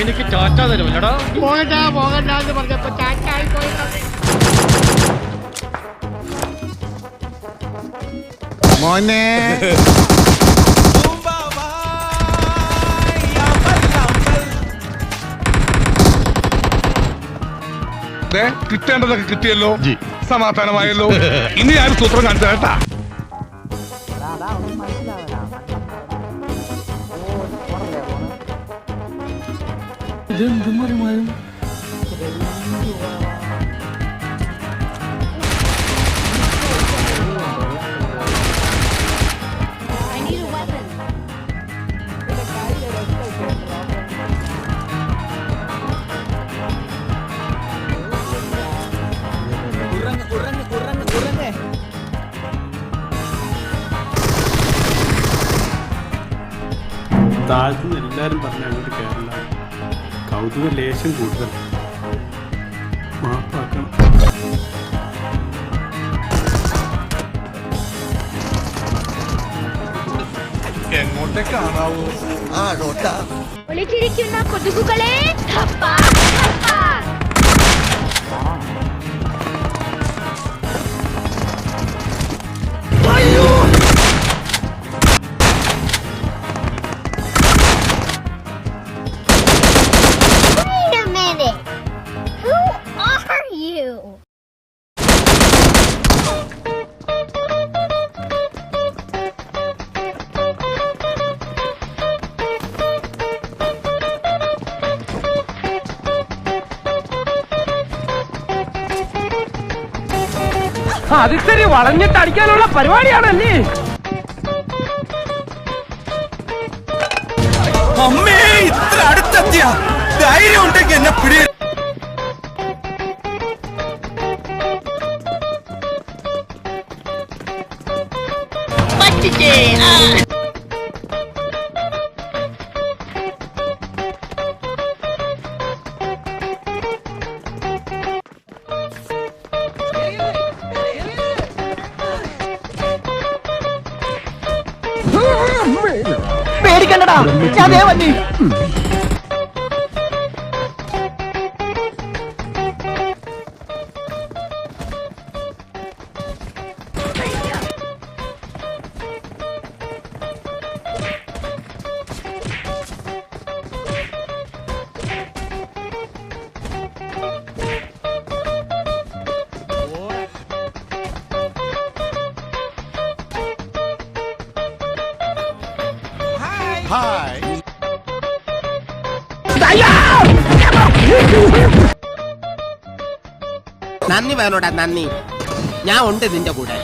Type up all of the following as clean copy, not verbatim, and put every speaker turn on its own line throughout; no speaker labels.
എനിക്ക് ടാറ്റ തരുമല്ലടാ.
പോകണ്ട പോകണ്ട എന്ന് പറഞ്ഞപ്പോ ടാറ്റായി പോയി.
മോനെ
കിട്ടേണ്ടതൊക്കെ കിട്ടിയല്ലോ, സമാധാനമായല്ലോ. ഇനി ആരും സൂത്രം കാണിച്ച കേട്ടാ.
താഴ്ത്തുനിന്ന് എല്ലാവരും പറഞ്ഞ് അങ്ങോട്ട് കയറില്ല. കൗതുക ലേശം കൂടുതൽ. മാപ്പാക്കണം.
എങ്ങോട്ടേക്കാണാവൂ?
ഒളിച്ചിരിക്കുന്ന കൊതുകുകളെ
അതിത്തിരി വളഞ്ഞിട്ട് അടിക്കാനുള്ള പരിപാടിയാണല്ലേ.
അമ്മേ, ഇത്ര അടുത്തെത്തിയ ധൈര്യം ഉണ്ടെങ്കിൽ എന്നെ പിടി.
പേടിക്കണ്ടടാ, ഞാൻ വന്നി.
നന്ദി വേണോടാ, നന്ദി. ഞാൻ ഉണ്ട് നിന്റെ കൂടെ.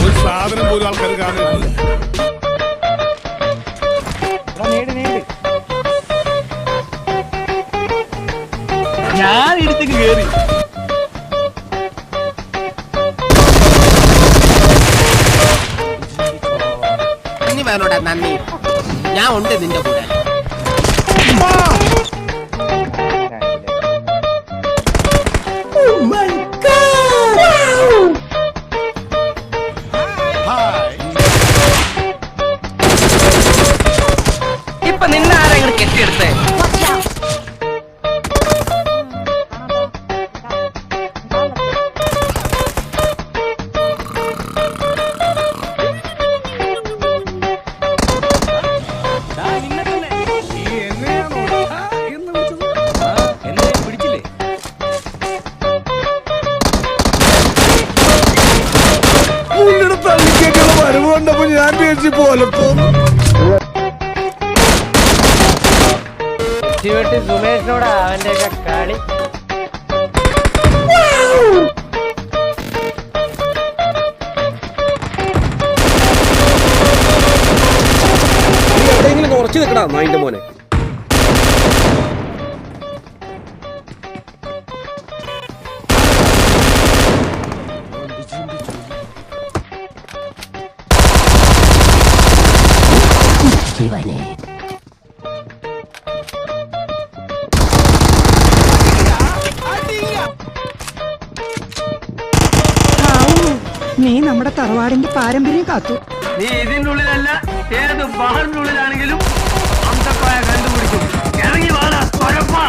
ഒരു സാധനം പോലും ആൾക്കാർ കാണുന്നില്ല.
ഞാൻ ഇടിച്ചേക്ക് കേറി.
നന്ദി വേണോടാ, നന്ദി. ഞാൻ ഉണ്ട് നിന്റെ കൂടെ.
ഇപ്പൊ നിന്നാരെങ്കിലും കെട്ടിയെടുത്തേ.
വരവുണ്ടപ്പോ ഞാൻ പേടിച്ച് പോലപ്പോ
സുമേഷിനോടാ അവന്റെ ഒക്കെ കളി.
എവിടെയെങ്കിലും കുറച്ച് നിൽക്കടാ നായിന്റെ മോനെ.
നീ നമ്മുടെ തറവാടിന്റെ പാരമ്പര്യം കാത്തു.
നീ ഇതിന്റെ ഉള്ളിലല്ല ഏത് ബാറിന്റെ ഉള്ളിലാണെങ്കിലും അന്തപ്പായ കണ്ടുപിടിക്കും. ഇറങ്ങി വാടാ കൊഴപ്പാ.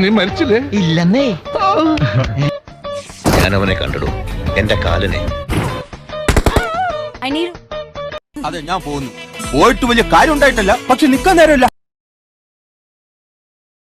നീ മരിച്ചില്ലേ?
ഇല്ലെന്നേ.
ഞാൻ അവനെ കണ്ടിടും, എന്റെ കാലിനെ.
അതെ, ഞാൻ പോകുന്നു. പോയിട്ട് വലിയ കാര്യം ഉണ്ടായിട്ടല്ല, പക്ഷെ നിക്കാൻ നേരമില്ല.